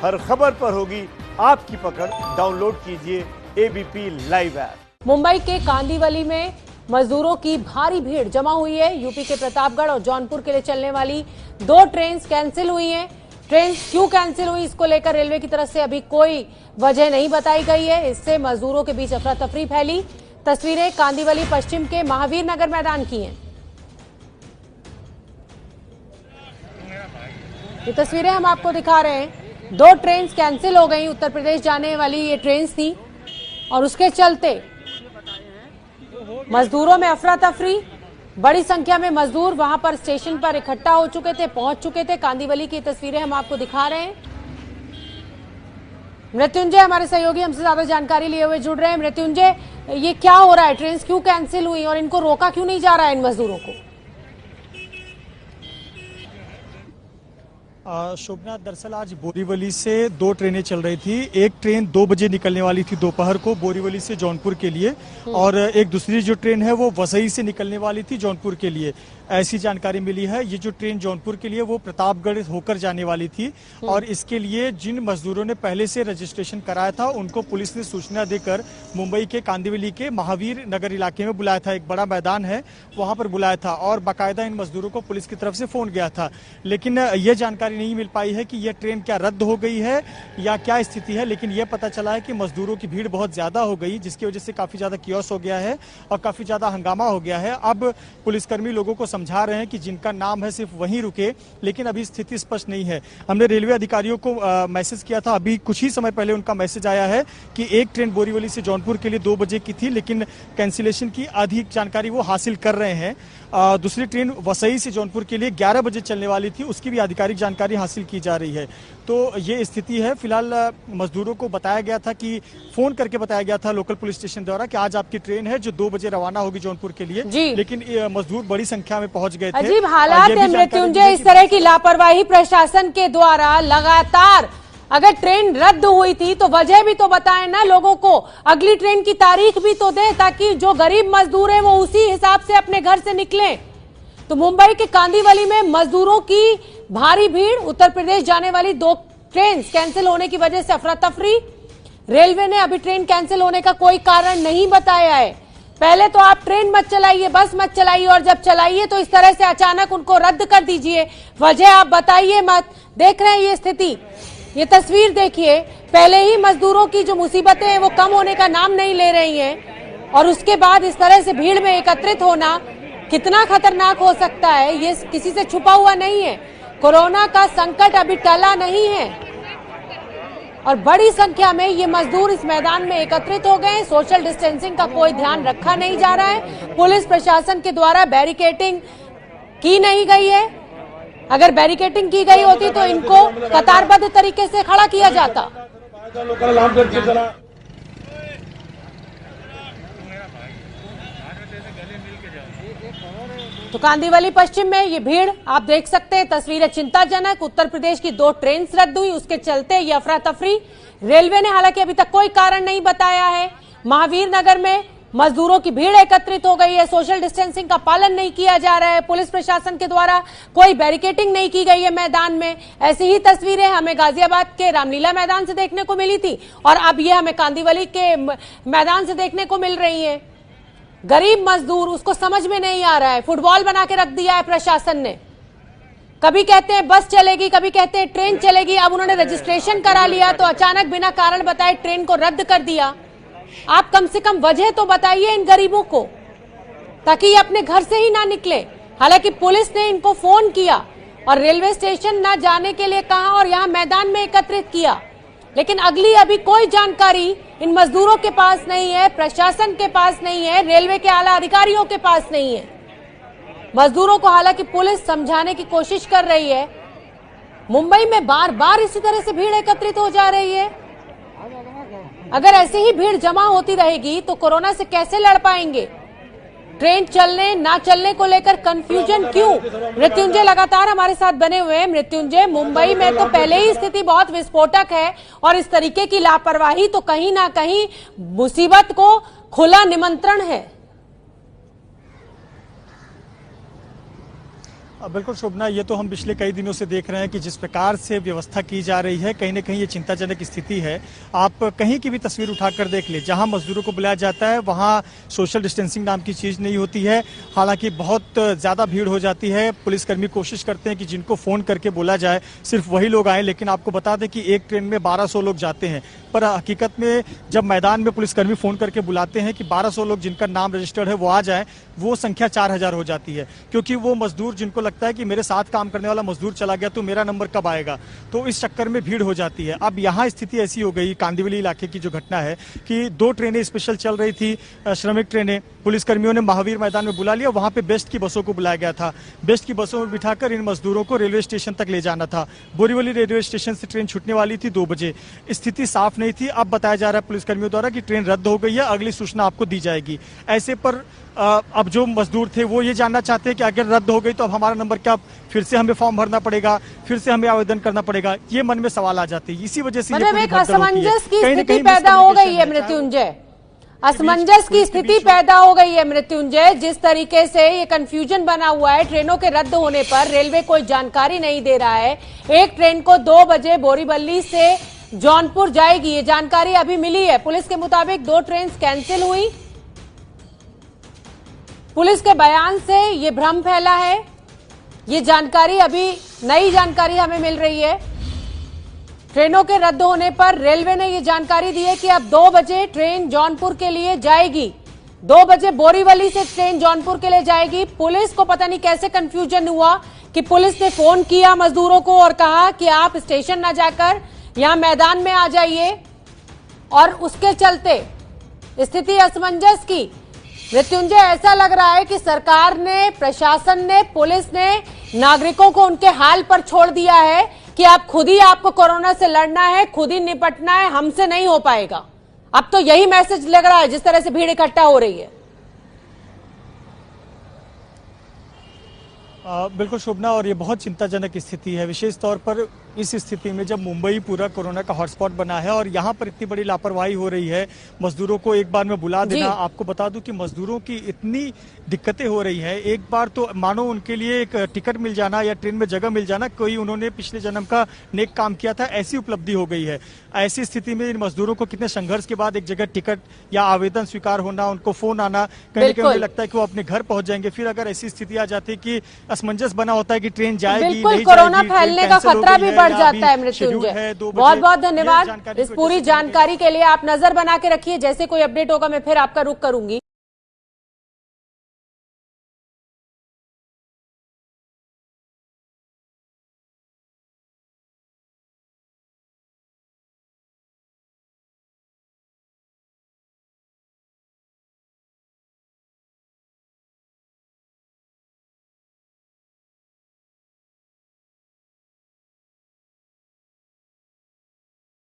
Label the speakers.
Speaker 1: हर खबर पर होगी आपकी पकड़। डाउनलोड कीजिए एबीपी लाइव ऐप।
Speaker 2: मुंबई के कांदिवली में मजदूरों की भारी भीड़ जमा हुई है। यूपी के प्रतापगढ़ और जौनपुर के लिए चलने वाली 2 ट्रेन कैंसिल हुई हैं। ट्रेन क्यों कैंसिल हुई, इसको लेकर रेलवे की तरफ से अभी कोई वजह नहीं बताई गई है। इससे मजदूरों के बीच अफरा तफरी फैली। तस्वीरें कांदिवली पश्चिम के महावीर नगर मैदान की हैं। ये तस्वीरें हम आपको दिखा रहे हैं। 2 ट्रेन कैंसिल हो गई। उत्तर प्रदेश जाने वाली ये ट्रेन थी और उसके चलते मजदूरों में अफरा तफरी। बड़ी संख्या में मजदूर वहां पर स्टेशन पर इकट्ठा हो चुके थे, पहुंच चुके थे। कांदिवली की तस्वीरें हम आपको दिखा रहे हैं। मृत्युंजय हमारे सहयोगी हमसे ज्यादा जानकारी लिए हुए जुड़ रहे हैं। मृत्युंजय, ये क्या हो रहा है? ट्रेन क्यों कैंसिल हुई और इनको रोका क्यों नहीं जा रहा है, इन मजदूरों को?
Speaker 3: शोभना, दरअसल आज बोरीवली से 2 ट्रेनें चल रही थी। एक ट्रेन 2 बजे निकलने वाली थी दोपहर को बोरीवली से जौनपुर के लिए, और एक दूसरी जो ट्रेन है वो वसई से निकलने वाली थी जौनपुर के लिए। ऐसी जानकारी मिली है। ये जो ट्रेन जौनपुर के लिए वो प्रतापगढ़ होकर जाने वाली थी, और इसके लिए जिन मजदूरों ने पहले से रजिस्ट्रेशन कराया था उनको पुलिस ने सूचना देकर मुंबई के कांदिवली के महावीर नगर इलाके में बुलाया था। एक बड़ा मैदान है, वहां पर बुलाया था, और बाकायदा इन मजदूरों को पुलिस की तरफ से फोन गया था। लेकिन यह जानकारी नहीं मिल पाई है कि यह ट्रेन क्या रद्द हो गई है या क्या स्थिति है। लेकिन यह पता चला है कि मजदूरों की भीड़ बहुत ज्यादा हो गई, जिसकी वजह से काफी ज्यादा कियोस हो गया है और काफी ज्यादा हंगामा हो गया है। अब पुलिसकर्मी लोगों को समझा रहे हैं कि जिनका नाम है सिर्फ वहीं रुके, लेकिन अभी स्थिति स्पष्ट नहीं है। हमने रेलवे अधिकारियों को मैसेज किया था, अभी कुछ ही समय पहले उनका मैसेज आया है कि एक ट्रेन बोरीवली से जौनपुर के लिए 2 बजे की थी, लेकिन कैंसिलेशन की अधिक जानकारी वो हासिल कर रहे हैं। दूसरी ट्रेन वसई से जौनपुर के लिए 11 बजे चलने वाली थी, उसकी भी आधिकारिक जानकारी हासिल की जा रही है। तो ये स्थिति है। फिलहाल मजदूरों को बताया गया था कि फोन करके बताया गया था लोकल पुलिस स्टेशन द्वारा कि आज आपकी ट्रेन है जो 2 बजे रवाना होगी जौनपुर के लिए, लेकिन मजदूर बड़ी संख्या में पहुंच गए थे।
Speaker 2: अजीब हालात है मृत्युंजय, इस तरह की लापरवाही प्रशासन के द्वारा लगातार। अगर ट्रेन रद्द हुई थी तो वजह भी तो बताएं ना लोगों को, अगली ट्रेन की तारीख भी तो दें, ताकि जो गरीब मजदूर हैं वो उसी हिसाब से अपने घर से निकलें। तो मुंबई के कांदिवली में मजदूरों की भारी भीड़। उत्तर प्रदेश जाने वाली 2 ट्रेन कैंसिल होने की वजह से अफरा तफरी। रेलवे ने अभी ट्रेन कैंसिल होने का कोई कारण नहीं बताया है। पहले तो आप ट्रेन मत चलाइए, बस मत चलाइए, और जब चलाइए तो इस तरह से अचानक उनको रद्द कर दीजिए। वजह आप बताइए मत। देख रहे हैं ये स्थिति, ये तस्वीर देखिए। पहले ही मजदूरों की जो मुसीबतें हैं वो कम होने का नाम नहीं ले रही हैं, और उसके बाद इस तरह से भीड़ में एकत्रित होना कितना खतरनाक हो सकता है, ये किसी से छुपा हुआ नहीं है। कोरोना का संकट अभी टला नहीं है, और बड़ी संख्या में ये मजदूर इस मैदान में एकत्रित हो गए। सोशल डिस्टेंसिंग का कोई ध्यान रखा नहीं जा रहा है। पुलिस प्रशासन के द्वारा बैरिकेडिंग की नहीं गई है। अगर बैरिकेडिंग की गई होती तो इनको कतारबद्ध तरीके से खड़ा किया जाता। तो कांदिवली पश्चिम में ये भीड़ आप देख सकते हैं, तस्वीरें चिंताजनक। उत्तर प्रदेश की 2 ट्रेन रद्द हुई, उसके चलते ये अफरा तफरी। रेलवे ने हालांकि अभी तक कोई कारण नहीं बताया है। महावीर नगर में मजदूरों की भीड़ एकत्रित हो गई है। सोशल डिस्टेंसिंग का पालन नहीं किया जा रहा है। पुलिस प्रशासन के द्वारा कोई बैरिकेडिंग नहीं की गई है मैदान में। ऐसी ही तस्वीरें हमें गाजियाबाद के रामलीला मैदान से देखने को मिली थी, और अब ये हमें कांदिवली के मैदान से देखने को मिल रही है। गरीब मजदूर, उसको समझ में नहीं आ रहा है। फुटबॉल बना के रख दिया है प्रशासन ने। कभी कहते हैं बस चलेगी, कभी कहते हैं ट्रेन चलेगी। अब उन्होंने रजिस्ट्रेशन करा लिया तो अचानक बिना कारण बताए ट्रेन को रद्द कर दिया। आप कम से कम वजह तो बताइए इन गरीबों को, ताकि ये अपने घर से ही ना निकले। हालांकि पुलिस ने इनको फोन किया और रेलवे स्टेशन ना जाने के लिए कहा और यहाँ मैदान में एकत्रित किया, लेकिन अगली अभी कोई जानकारी इन मजदूरों के पास नहीं है, प्रशासन के पास नहीं है, रेलवे के आला अधिकारियों के पास नहीं है। मजदूरों को हालांकि पुलिस समझाने की कोशिश कर रही है। मुंबई में बार बार इसी तरह से भीड़ एकत्रित हो जा रही है। अगर ऐसे ही भीड़ जमा होती रहेगी तो कोरोना से कैसे लड़ पाएंगे? ट्रेन चलने ना चलने को लेकर कंफ्यूजन क्यों? मृत्युंजय लगातार हमारे साथ बने हुए हैं। मृत्युंजय, मुंबई में तो पहले ही स्थिति बहुत विस्फोटक है, और इस तरीके की लापरवाही तो कहीं ना कहीं मुसीबत को खुला निमंत्रण है।
Speaker 3: बिल्कुल शोभना, ये तो हम पिछले कई दिनों से देख रहे हैं कि जिस प्रकार से व्यवस्था की जा रही है, कहीं ना कहीं ये चिंताजनक स्थिति है। आप कहीं की भी तस्वीर उठाकर देख ले, जहां मजदूरों को बुलाया जाता है वहां सोशल डिस्टेंसिंग नाम की चीज नहीं होती है। हालांकि बहुत ज्यादा भीड़ हो जाती है। पुलिसकर्मी कोशिश करते हैं कि जिनको फोन करके बोला जाए सिर्फ वही लोग आए, लेकिन आपको बता दें कि एक ट्रेन में 1200 लोग जाते हैं, पर हकीकत में जब मैदान में पुलिसकर्मी फोन करके बुलाते हैं कि 1200 लोग जिनका नाम रजिस्टर्ड है वो आ जाए, वो संख्या 4000 हो जाती है। क्योंकि वो मजदूर जिनको लगता है कि मेरे साथ काम करने वाला मजदूर चला गया तो मेरा नंबर कब आएगा, तो इस चक्कर में भीड़ हो जाती है। अब यहाँ स्थिति ऐसी हो गई, कांदिवली इलाके की जो घटना है कि 2 ट्रेनें स्पेशल चल रही थी, श्रमिक ट्रेनें, पुलिसकर्मियों ने महावीर मैदान में बुला लिया। वहां पे बेस्ट की बसों को बुलाया गया था। बेस्ट की बसों में बिठाकर इन मजदूरों को रेलवे स्टेशन तक ले जाना था। बोरीवली रेलवे स्टेशन से ट्रेन छूटने वाली थी 2 बजे। स्थिति साफ नहीं थी। अब बताया जा रहा है पुलिसकर्मियों द्वारा कि ट्रेन रद्द हो गई है, अगली सूचना आपको दी जाएगी। ऐसे पर अब जो मजदूर थे वो ये जानना चाहते हैं कि अगर रद्द हो गई तो अब हमारा नंबर क्या, फिर से हमें फॉर्म भरना पड़ेगा, फिर से हमें आवेदन करना पड़ेगा, ये मन में सवाल आ जाते हैं। इसी वजह से
Speaker 2: मतलब एक असमंजस की स्थिति पैदा हो गई है मृत्युंजय, असमंजस की स्थिति पैदा हो गई है मृत्युंजय। जिस तरीके से ये कंफ्यूजन बना हुआ है, ट्रेनों के रद्द होने पर रेलवे कोई जानकारी नहीं दे रहा है। एक ट्रेन को 2 बजे बोरीवली से जौनपुर जाएगी, ये जानकारी अभी मिली है। पुलिस के मुताबिक 2 ट्रेन कैंसिल हुई। पुलिस के बयान से ये भ्रम फैला है। ये जानकारी अभी नई जानकारी हमें मिल रही है। ट्रेनों के रद्द होने पर रेलवे ने ये जानकारी दी है कि अब 2 बजे ट्रेन जौनपुर के लिए जाएगी। 2 बजे बोरीवली से ट्रेन जौनपुर के लिए जाएगी। पुलिस को पता नहीं कैसे कंफ्यूजन हुआ कि पुलिस ने फोन किया मजदूरों को और कहा कि आप स्टेशन न जाकर यहां मैदान में आ जाइए, और उसके चलते स्थिति असमंजस की। मृत्युंजय, ऐसा लग रहा है कि सरकार ने, प्रशासन ने, पुलिस ने नागरिकों को उनके हाल पर छोड़ दिया है कि आप खुद ही, आपको कोरोना से लड़ना है, खुद ही निपटना है, हमसे नहीं हो पाएगा। अब तो यही मैसेज लग रहा है जिस तरह से भीड़ इकट्ठा हो रही है।
Speaker 3: बिल्कुल शोभना, और ये बहुत चिंताजनक स्थिति है, विशेष तौर पर इस स्थिति में जब मुंबई पूरा कोरोना का हॉटस्पॉट बना है और यहाँ पर इतनी बड़ी लापरवाही हो रही है। मजदूरों को एक बार में बुला देना, आपको बता दूं कि मजदूरों की इतनी दिक्कतें हो रही है। एक बार तो मानो उनके लिए एक टिकट मिल जाना या ट्रेन में जगह मिल जाना, कोई उन्होंने पिछले जन्म का नेक काम किया था, ऐसी उपलब्धि हो गई है। ऐसी स्थिति में इन मजदूरों को कितने संघर्ष के बाद एक जगह टिकट या आवेदन स्वीकार होना, उनको फोन आना, कहीं ना कहीं उन्हें लगता है कि वो अपने घर पहुंच जाएंगे। फिर अगर ऐसी स्थिति आ जाती है कि असमंजस बना होता है कि ट्रेन जाएगी,
Speaker 2: बिल्कुल कोरोना फैलने का खतरा भी बढ़ जाता है। मृत्युंजय, बहुत बहुत धन्यवाद इस पूरी जानकारी के लिए। आप नजर बना के रखिए, जैसे कोई अपडेट होगा मैं फिर आपका रुख करूंगी।